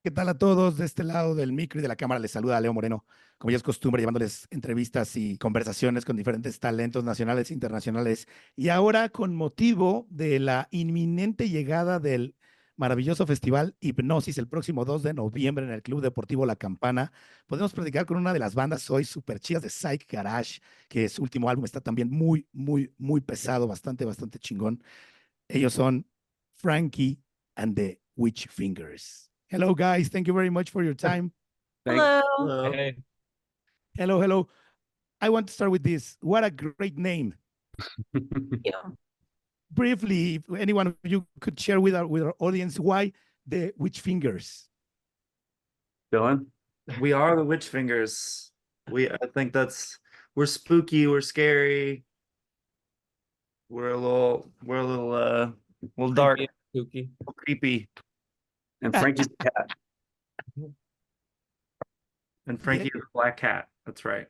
¿Qué tal a todos? De este lado del micro y de la cámara les saluda Leo Moreno, como ya es costumbre, llevándoles entrevistas y conversaciones con diferentes talentos nacionales e internacionales. Y ahora, con motivo de la inminente llegada del maravilloso Festival Hipnosis el próximo 2 de noviembre en el Club Deportivo La Campana, podemos platicar con una de las bandas hoy súper chidas de Psych Garage, que su último álbum está también muy pesado, bastante chingón. Ellos son Frankie and the Witch Fingers. Hello, guys. Thank you very much for your time. Hello. Hello. Hey. Hello. I want to start with this. What a great name. Yeah. Briefly, if any one of you could share with our audience why the Witch Fingers. Dylan? We are the Witch Fingers. I think we're spooky, we're scary. We're a little dark, Spooky. creepy. And Frankie's the cat. And Frankie the black cat. That's right.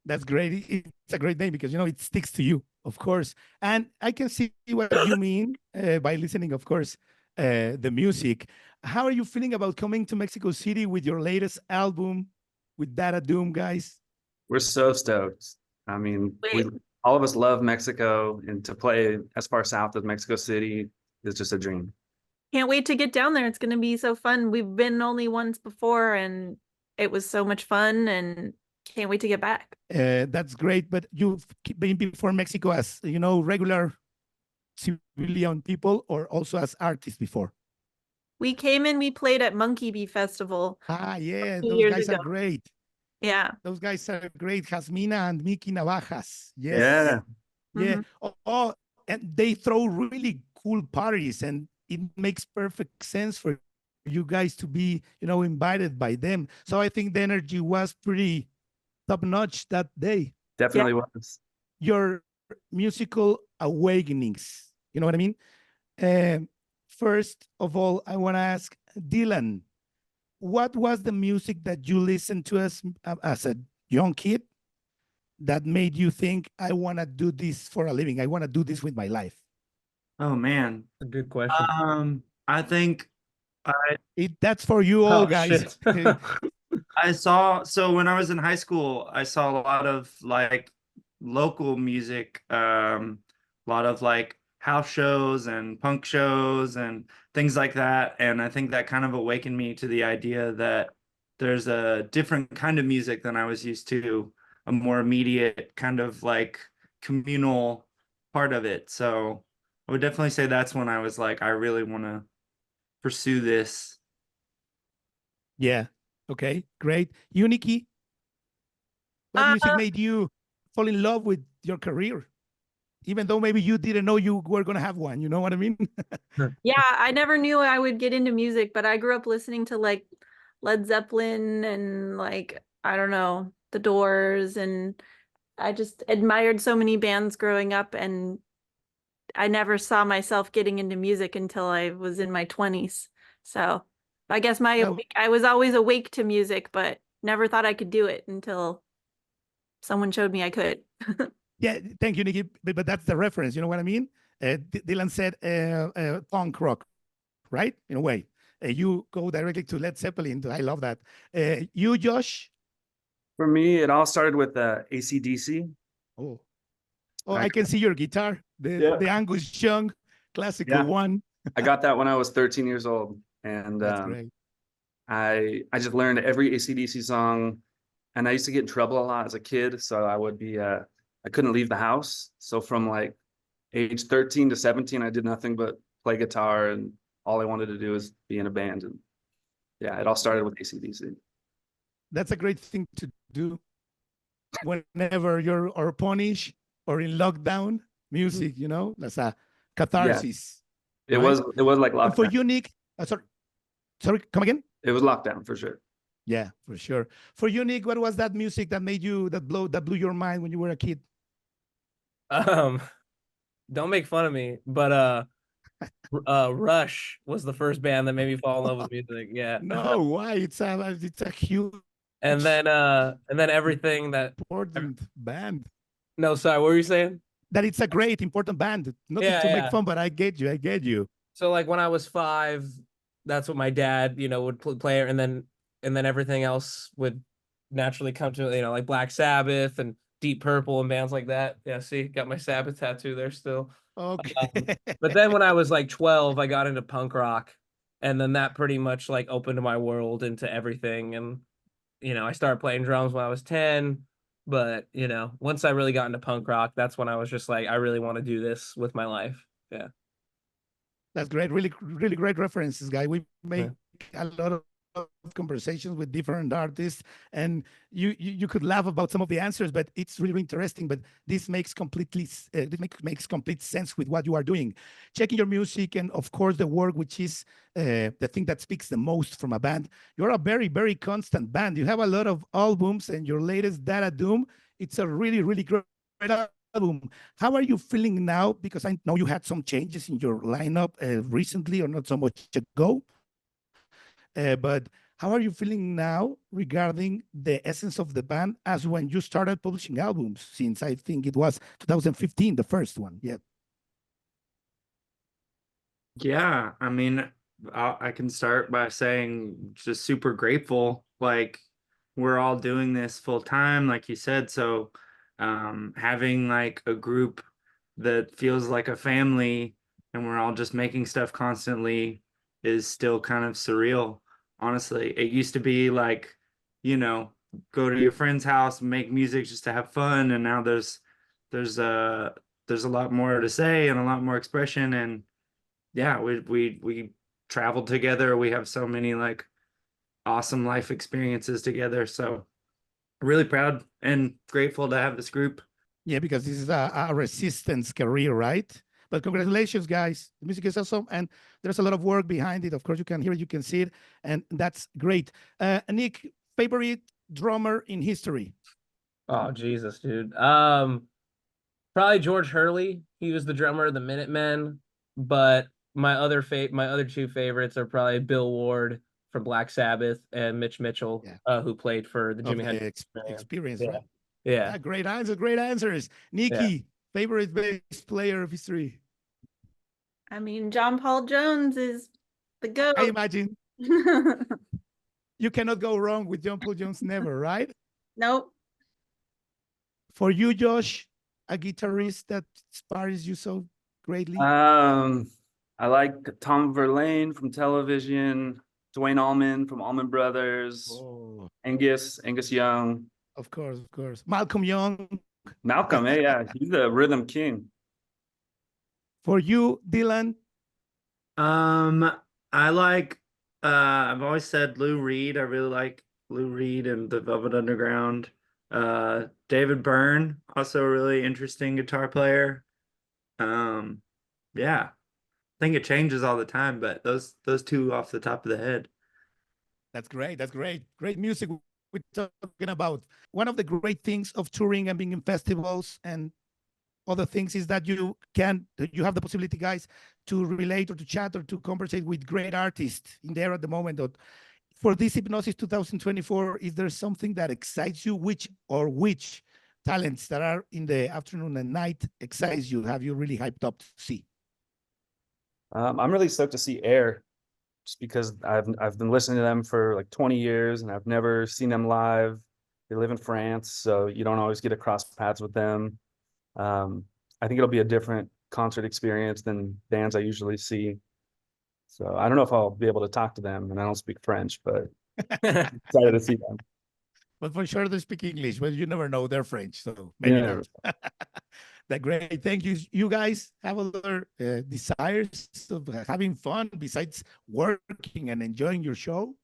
That's great. It's a great name because, it sticks to you, of course. And I can see what you mean by listening, of course, the music. How are you feeling about coming to Mexico City with your latest album, with Data Doom, guys? We're so stoked. I mean, all of us love Mexico, and to play as far south as Mexico City is just a dream. Can't wait to get down there. It's going to be so fun. We've been only once before, and it was so much fun, and can't wait to get back. That's great. But you've been before Mexico as, regular civilian people or also as artists before? We came in, we played at Monkey Bee Festival. Yeah, those guys are great. Yeah. Those guys are great. Jasmina and Mickey Navajas. Yes. Yeah. Yeah. Mm-hmm. And they throw really cool parties, and it makes perfect sense for you guys to be, invited by them. So I think the energy was pretty top-notch that day. Definitely was. Your musical awakenings, you know what I mean? First of all, I want to ask Dylan, what was the music that you listened to as a young kid that made you think, I want to do this for a living? I want to do this with my life. Oh, man. A good question. I think that's for you all, guys. So when I was in high school, I saw a lot of local music, a lot of house shows and punk shows and things like that. And I think that kind of awakened me to the idea that there's a different kind of music than I was used to, a more immediate kind of communal part of it. So I would definitely say that's when I was I really want to pursue this. Yeah. Okay, great. You, Nikki, what music made you fall in love with your career? Even though maybe you didn't know you were going to have one, you know what I mean? Yeah, I never knew I would get into music, but I grew up listening to Led Zeppelin and I don't know, The Doors, and I just admired so many bands growing up, and I never saw myself getting into music until I was in my 20s. So I guess I was always awake to music, but never thought I could do it until someone showed me I could. Yeah, thank you, Nikki. But that's the reference, you know what I mean? Dylan said punk rock, right? In a way. You go directly to Led Zeppelin. I love that. You, Josh? For me, it all started with AC/DC. Oh, I can see your guitar, the Angus Young classical one. I got that when I was 13 years old. And that's great. I just learned every AC/DC song, and I used to get in trouble a lot as a kid. So I would be, I couldn't leave the house. So from age 13 to 17, I did nothing but play guitar, and all I wanted to do was be in a band. And yeah, it all started with AC/DC. That's a great thing to do whenever you're or punish or in lockdown. Music, that's a catharsis. Yeah. Right? It was like lockdown. And for you, Nick, sorry, come again? It was lockdown for sure. Yeah, for sure. For you, Nick, what was that music that made you that blew your mind when you were a kid? Don't make fun of me, but Rush was the first band that made me fall in love with music. Yeah. No, why? It's a huge and then everything that important band. No, sorry, what were you saying? That it's a great important band. Not to make fun, but I get you. So when I was 5, that's what my dad, would play, and then everything else would naturally come to, like Black Sabbath and Deep Purple and bands like that. Yeah, see, got my Sabbath tattoo there still. Okay. But then when I was like 12, I got into punk rock, and then that pretty much like opened my world into everything. And I started playing drums when I was 10. But once I really got into punk rock, that's when I was just like, I really want to do this with my life. Yeah. That's great. Really, really great references, guy. We make Yeah. a lot of conversations with different artists, and you could laugh about some of the answers, but it's really interesting. But this makes makes complete sense with what you are doing. Checking your music, and of course the work, which is the thing that speaks the most from a band. You're a very, very constant band. You have a lot of albums, and your latest, Data Doom, it's a really, really great album. How are you feeling now? Because I know you had some changes in your lineup recently, or not so much ago. But how are you feeling now regarding the essence of the band as when you started publishing albums? Since I think it was 2015, the first one. Yeah. Yeah, I mean, I can start by saying just super grateful. Like, we're all doing this full time, like you said. So, having like a group that feels like a family and we're all just making stuff constantly is still kind of surreal. Honestly, it used to be like, go to your friend's house and make music just to have fun, and now there's a lot more to say and a lot more expression. And yeah, we traveled together. We have so many like awesome life experiences together. So really proud and grateful to have this group. Yeah, because this is a resistance career, right? But congratulations, guys. The music is awesome, and there's a lot of work behind it. Of course, you can hear it, you can see it, and that's great. Nick, favorite drummer in history? Oh, Jesus, dude. Probably George Hurley. He was the drummer of the Minutemen, but my other two favorites are probably Bill Ward from Black Sabbath and Mitch Mitchell, Yeah. who played for the Of Jimi the Hendrix experience, Yeah. right? Yeah. Great answers, great answers. Nikki, favorite bass player of history? I mean, John Paul Jones is the GOAT. I imagine you cannot go wrong with John Paul Jones, never, right? Nope. For you, Josh, a guitarist that inspires you so greatly? I like Tom Verlaine from Television, Dwayne Allman from Allman Brothers, Oh, Angus Young. of course, of course. Malcolm Young. Malcolm, yeah, he's the rhythm king. For you, Dylan? I like I've always said Lou Reed. I really like Lou Reed and the Velvet Underground. David Byrne, also a really interesting guitar player. Yeah. I think it changes all the time, but those two off the top of the head. That's great. That's great. Great music we're talking about. One of the great things of touring and being in festivals and other things is that you have the possibility, guys, to relate or to chat or to conversate with great artists in there at the moment. For this Hypnosis 2024, is there something that excites you? Which talents that are in the afternoon and night excites you? Have you really hyped up to see? I'm really stoked to see Air, just because I've been listening to them for like 20 years and I've never seen them live. They live in France, so you don't always get to cross paths with them. I think it'll be a different concert experience than bands I usually see. So I don't know if I'll be able to talk to them, and I don't speak French, but I'm excited to see them. But for sure they speak English, but you never know, they're French, so maybe Yeah. not. That's great. Thank you. You guys have other desires of having fun besides working and enjoying your show?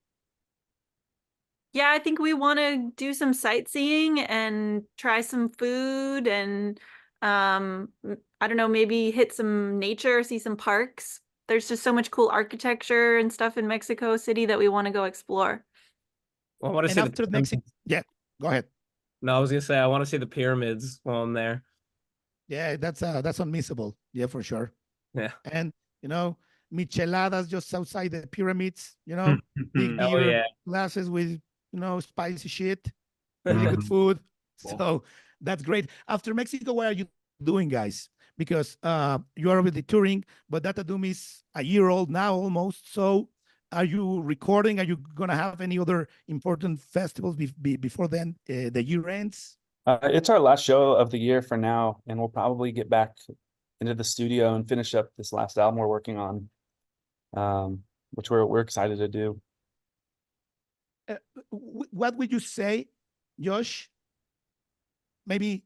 Yeah, I think we want to do some sightseeing and try some food and I don't know, maybe hit some nature, see some parks. There's just so much cool architecture and stuff in Mexico City that we want to go explore. Well, I want to And see after Mexico, yeah, go ahead. No, I was gonna say I want to see the pyramids while I'm there. Yeah, that's unmissable. Yeah, for sure. Yeah. And micheladas just outside the pyramids, big beer glasses with spicy shit, really good food. So that's great. After Mexico, what are you doing, guys? Because you are already touring, but Data Doom is a year old now almost. So Are you recording? Are you going to have any other important festivals before then the year ends? It's our last show of the year for now, and we'll probably get back into the studio and finish up this last album we're working on, which we're excited to do. What would you say, Josh? Maybe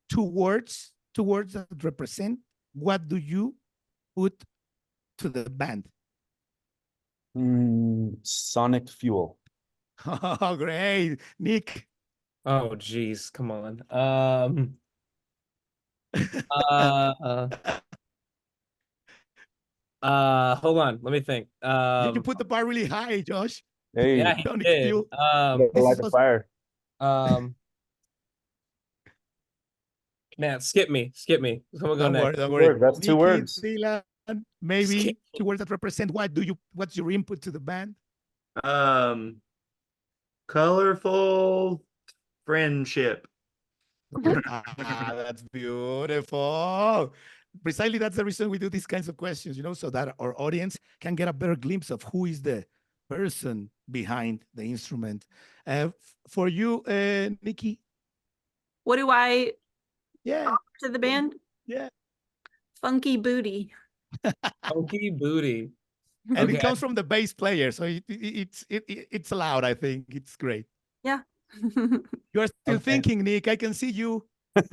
two words that represent what do you put to the band? Sonic fuel. Oh, great. Nick. Oh, geez, come on. Hold on, let me think. You put the bar really high, Josh. Hey, Yeah, he Sonic did. fuel. light the fire. Man, skip me. Someone go Don't next. worry, don't worry. That's two Nikki, words. Dylan, maybe Skip. two words that represent what's your input to the band? Colorful friendship. That's beautiful. Precisely, that's the reason we do these kinds of questions, so that our audience can get a better glimpse of who is the person behind the instrument. For you, Nikki? What do I Yeah, to the band? yeah. Funky booty. Funky booty. And Okay. it comes from the bass player, so it's allowed. I think it's great. Yeah. You are still Okay. thinking, Nick. I can see you.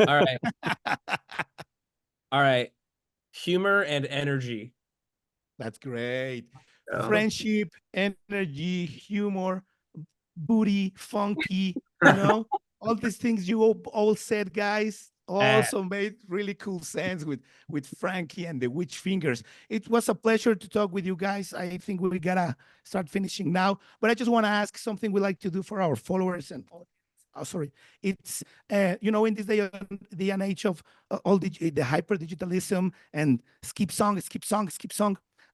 All right. All right. Humor and energy. That's great. Yeah. Friendship, energy, humor, booty, funky, all these things you all said, guys, also made really cool sense with Frankie and the witch fingers. It was a pleasure to talk with you guys. I think we gotta start finishing now, but I just want to ask something we like to do for our followers and it's in this day and age of all the hyper digitalism and skip song,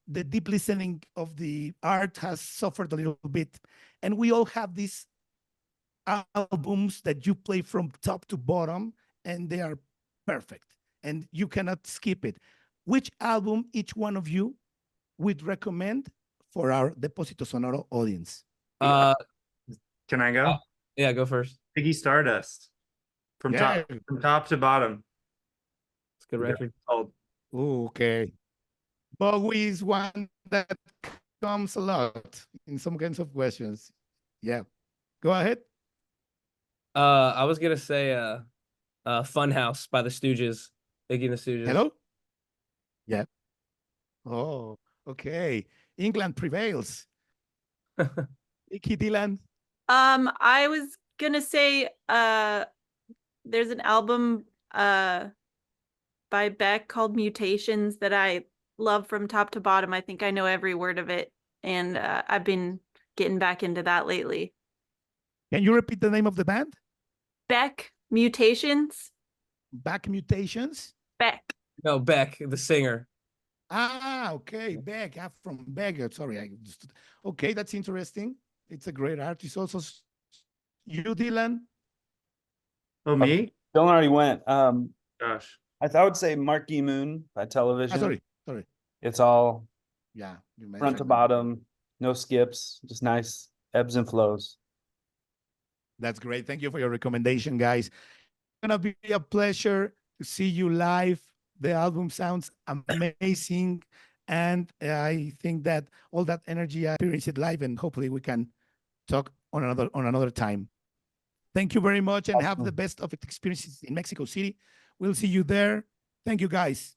the deep listening of the art has suffered a little bit, and we all have these albums that you play from top to bottom, and they are perfect, and you cannot skip it. Which album each one of you would recommend for our Depósito Sonoro audience? Can I go? Yeah, go first. Piggy Stardust. From top to bottom. It's a good record. Okay. Bowie is one that comes a lot in some kinds of questions. Yeah. Go ahead. I was gonna say Funhouse by the Stooges. Iggy and the Stooges. Hello? Yeah. Oh, okay. England prevails. Nikki, Dylan. I was gonna say there's an album by Beck called Mutations that I love from top to bottom. I think I know every word of it, and I've been getting back into that lately. Can you repeat the name of the band? Beck Mutations. Back Mutations? Beck. No, Beck, the singer. Okay. Beck. From Beck. Sorry. Okay, that's interesting. It's a great artist. Also, you, Dylan? Oh, me? Dylan already went. Gosh. I would say Marquee Moon by Television. Sorry. It's all Yeah, you mentioned front to bottom, no skips, just nice ebbs and flows. That's great. Thank you for your recommendation, guys. It's gonna be a pleasure to see you live. The album sounds amazing, and I think that all that energy, I experienced it live, and hopefully we can talk on another time. Thank you very much, and have the best of experiences in Mexico City. We'll see you there. Thank you, guys.